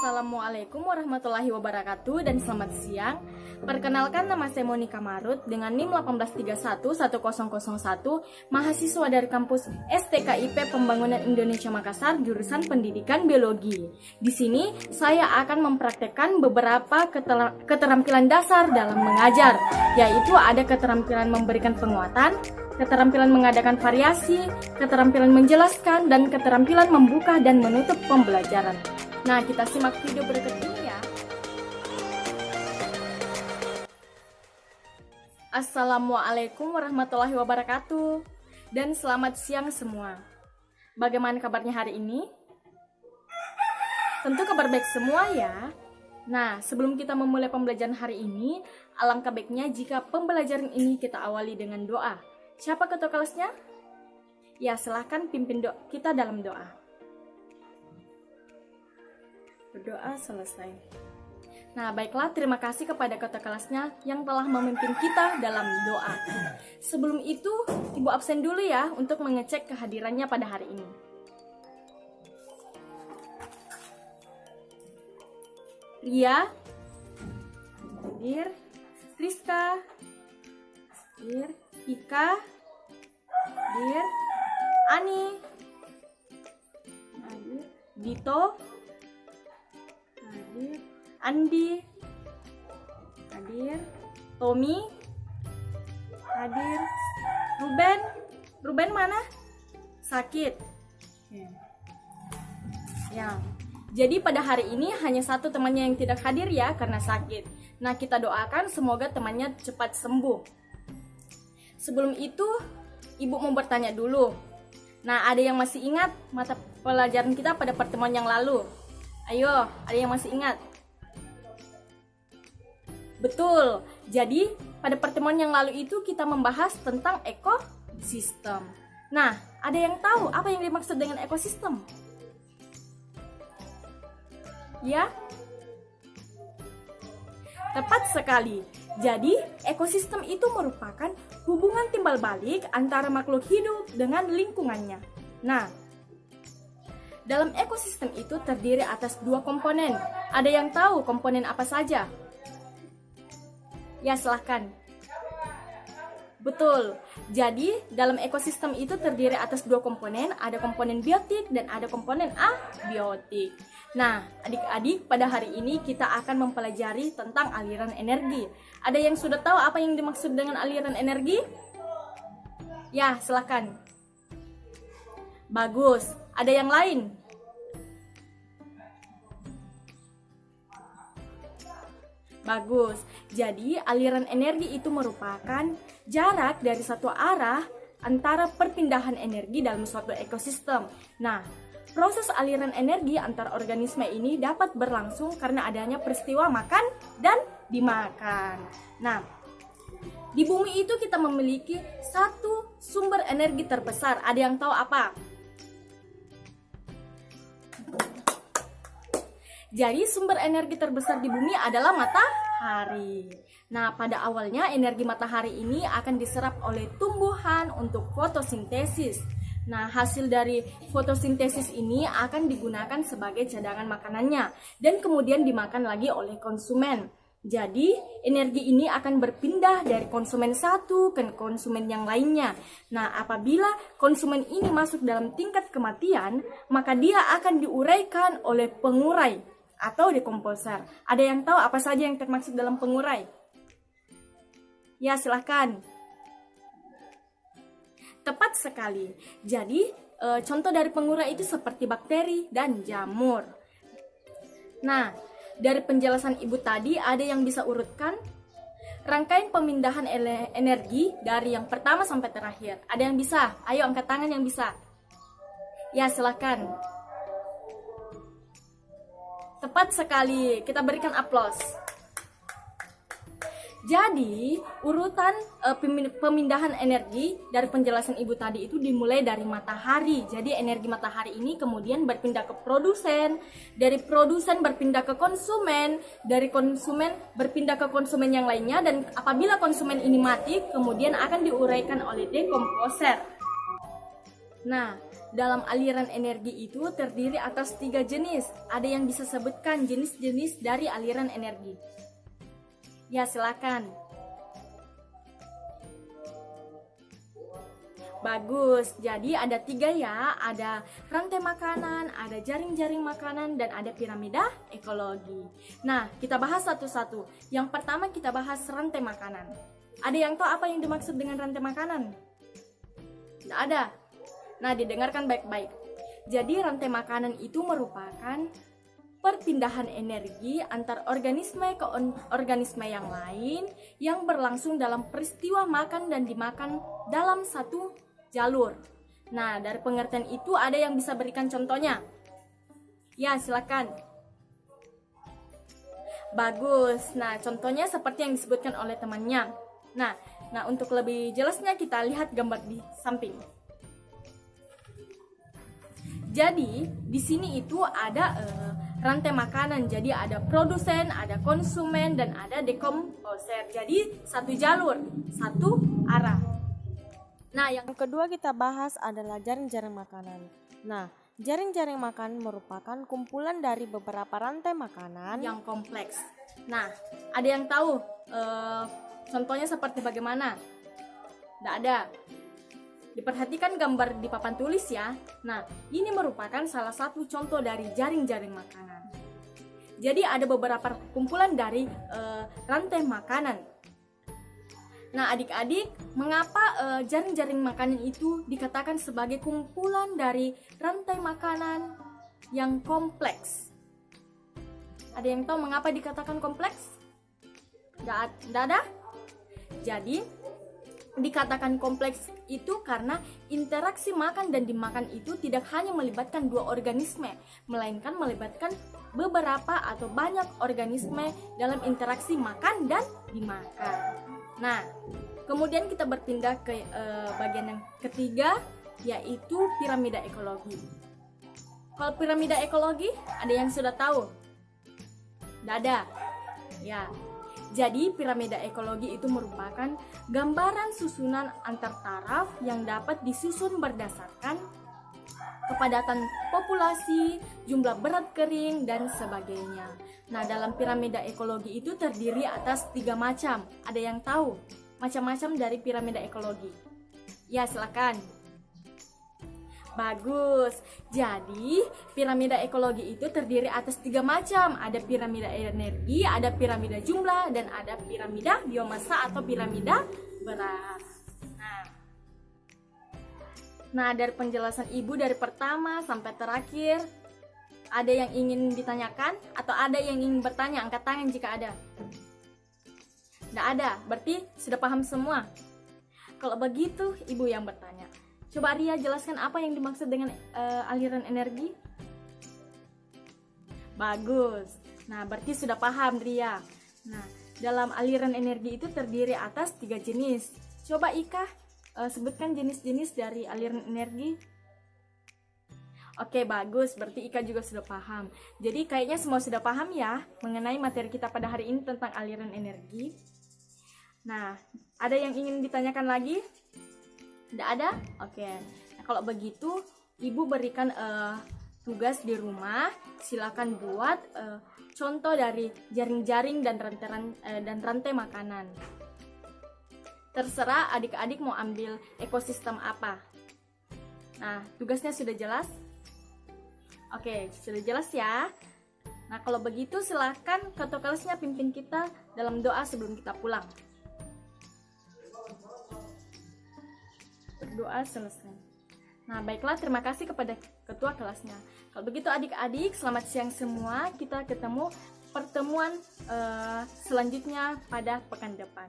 Assalamualaikum warahmatullahi wabarakatuh dan selamat siang. Perkenalkan, nama saya Monica Marut dengan NIM 1831101, mahasiswa dari kampus STKIP Pembangunan Indonesia Makassar, jurusan Pendidikan Biologi. Di sini saya akan mempraktekkan beberapa keterampilan dasar dalam mengajar, yaitu ada keterampilan memberikan penguatan, keterampilan mengadakan variasi, keterampilan menjelaskan, dan keterampilan membuka dan menutup pembelajaran. Nah, kita simak video berikut ini ya. Assalamualaikum warahmatullahi wabarakatuh dan selamat siang semua. Bagaimana kabarnya hari ini? Tentu kabar baik semua ya. Nah, sebelum kita memulai pembelajaran hari ini, alangkah baiknya jika pembelajaran ini kita awali dengan doa. Siapa ketua kelasnya? Ya, silahkan pimpin kita dalam doa. Berdoa selesai. Nah, baiklah, terima kasih kepada ketua kelasnya yang telah memimpin kita dalam doa. Sebelum itu, Ibu absen dulu ya untuk mengecek kehadirannya pada hari ini. Ria, hadir. Rizka, hadir. Ika, hadir. Ani, hadir. Dito, hadir. Andi, hadir. Tommy, hadir. Ruben mana? Sakit. Ya. Jadi pada hari ini hanya satu temannya yang tidak hadir ya karena sakit. Nah, kita doakan semoga temannya cepat sembuh. Sebelum itu, Ibu mau bertanya dulu. Nah, ada yang masih ingat mata pelajaran kita pada pertemuan yang lalu? Ayo, ada yang masih ingat? Betul, jadi pada pertemuan yang lalu itu kita membahas tentang ekosistem. Nah, ada yang tahu apa yang dimaksud dengan ekosistem? Ya? Tepat sekali. Jadi, ekosistem itu merupakan hubungan timbal balik antara makhluk hidup dengan lingkungannya. Nah, dalam ekosistem itu terdiri atas dua komponen. Ada yang tahu komponen apa saja? Ya, silahkan. Betul. Jadi, dalam ekosistem itu terdiri atas dua komponen, ada komponen biotik dan ada komponen abiotik. Nah, adik-adik, pada hari ini kita akan mempelajari tentang aliran energi. Ada yang sudah tahu apa yang dimaksud dengan aliran energi? Ya, silahkan. Bagus. Ada yang lain? Bagus. Jadi, aliran energi itu merupakan jarak dari satu arah antara perpindahan energi dalam suatu ekosistem. Nah, proses aliran energi antar organisme ini dapat berlangsung karena adanya peristiwa makan dan dimakan. Nah, di bumi itu kita memiliki satu sumber energi terbesar. Ada yang tahu apa? Jadi sumber energi terbesar di bumi adalah matahari. Nah, pada awalnya energi matahari ini akan diserap oleh tumbuhan untuk fotosintesis. Nah, hasil dari fotosintesis ini akan digunakan sebagai cadangan makanannya dan kemudian dimakan lagi oleh konsumen. Jadi, energi ini akan berpindah dari konsumen satu ke konsumen yang lainnya. Nah, apabila konsumen ini masuk dalam tingkat kematian, maka dia akan diuraikan oleh pengurai atau dekomposer. Ada yang tahu apa saja yang termaksud dalam pengurai? Ya, silahkan. Tepat sekali. Jadi, contoh dari pengurai itu seperti bakteri dan jamur. Nah, dari penjelasan Ibu tadi, ada yang bisa urutkan rangkaian pemindahan energi dari yang pertama sampai terakhir. Ada yang bisa? Ayo angkat tangan yang bisa. Ya, silahkan. Tepat sekali, kita berikan aplaus. Jadi, urutan pemindahan energi dari penjelasan Ibu tadi itu dimulai dari matahari. Jadi, energi matahari ini kemudian berpindah ke produsen, dari produsen berpindah ke konsumen, dari konsumen berpindah ke konsumen yang lainnya, dan apabila konsumen ini mati, kemudian akan diuraikan oleh dekomposer. Nah, dalam aliran energi itu terdiri atas 3 jenis. Ada yang bisa sebutkan jenis-jenis dari aliran energi? Ya, silakan. Bagus, jadi ada 3 ya, ada rantai makanan, ada jaring-jaring makanan, dan ada piramida ekologi. Nah, kita bahas satu-satu. Yang pertama kita bahas rantai makanan. Ada yang tahu apa yang dimaksud dengan rantai makanan? Tidak ada. Nah, didengarkan baik-baik. Jadi rantai makanan itu merupakan perpindahan energi antar organisme ke organisme yang lain yang berlangsung dalam peristiwa makan dan dimakan dalam satu jalur. Nah, dari pengertian itu ada yang bisa berikan contohnya? Ya, silakan. Bagus. Nah, contohnya seperti yang disebutkan oleh temannya. Nah, untuk lebih jelasnya kita lihat gambar di samping. Jadi, di sini itu ada rantai makanan. Jadi ada produsen, ada konsumen, dan ada dekomposer. Jadi satu jalur, satu arah. Nah, yang kedua kita bahas adalah jaring-jaring makanan. Nah, jaring-jaring makanan merupakan kumpulan dari beberapa rantai makanan yang kompleks. Nah, ada yang tahu contohnya seperti bagaimana? Tidak ada. Diperhatikan gambar di papan tulis ya. Nah, ini merupakan salah satu contoh dari jaring-jaring makanan. Jadi ada beberapa kumpulan dari rantai makanan. Nah, adik-adik, mengapa jaring-jaring makanan itu dikatakan sebagai kumpulan dari rantai makanan yang kompleks? Ada yang tahu mengapa dikatakan kompleks? Tidak ada? Jadi, dikatakan kompleks itu karena interaksi makan dan dimakan itu tidak hanya melibatkan 2 organisme, melainkan melibatkan beberapa atau banyak organisme dalam interaksi makan dan dimakan. Nah, kemudian kita berpindah ke bagian yang ketiga, yaitu piramida ekologi. Kalau piramida ekologi, ada yang sudah tahu? Tidak ada. Ya. Jadi, piramida ekologi itu merupakan gambaran susunan antar taraf yang dapat disusun berdasarkan kepadatan populasi, jumlah berat kering, dan sebagainya. Nah, dalam piramida ekologi itu terdiri atas 3 macam. Ada yang tahu macam-macam dari piramida ekologi? Ya, silakan. Bagus. Jadi, piramida ekologi itu terdiri atas 3 macam. Ada piramida energi, ada piramida jumlah, dan ada piramida biomasa atau piramida berat. Nah, dari penjelasan Ibu dari pertama sampai terakhir, ada yang ingin ditanyakan atau ada yang ingin bertanya? Angkat tangan jika ada. Tidak ada, berarti sudah paham semua. Kalau begitu, Ibu yang bertanya. Coba Ria jelaskan apa yang dimaksud dengan aliran energi? Bagus. Nah, berarti sudah paham Ria. Nah, dalam aliran energi itu terdiri atas 3 jenis. Coba Ika sebutkan jenis-jenis dari aliran energi. Oke, bagus. Berarti Ika juga sudah paham. Jadi kayaknya semua sudah paham ya mengenai materi kita pada hari ini tentang aliran energi. Nah, ada yang ingin ditanyakan lagi? Tidak ada? Oke. Nah, kalau begitu, Ibu berikan tugas di rumah. Silakan buat contoh dari jaring-jaring dan rantai makanan. Terserah adik-adik mau ambil ekosistem apa. Nah, tugasnya sudah jelas? Oke, sudah jelas ya. Nah, kalau begitu silakan ketua kelasnya pimpin kita dalam doa sebelum kita pulang. Berdoa selesai. Nah, baiklah, terima kasih kepada ketua kelasnya. Kalau begitu adik-adik, selamat siang semua. Kita ketemu pertemuan selanjutnya pada pekan depan.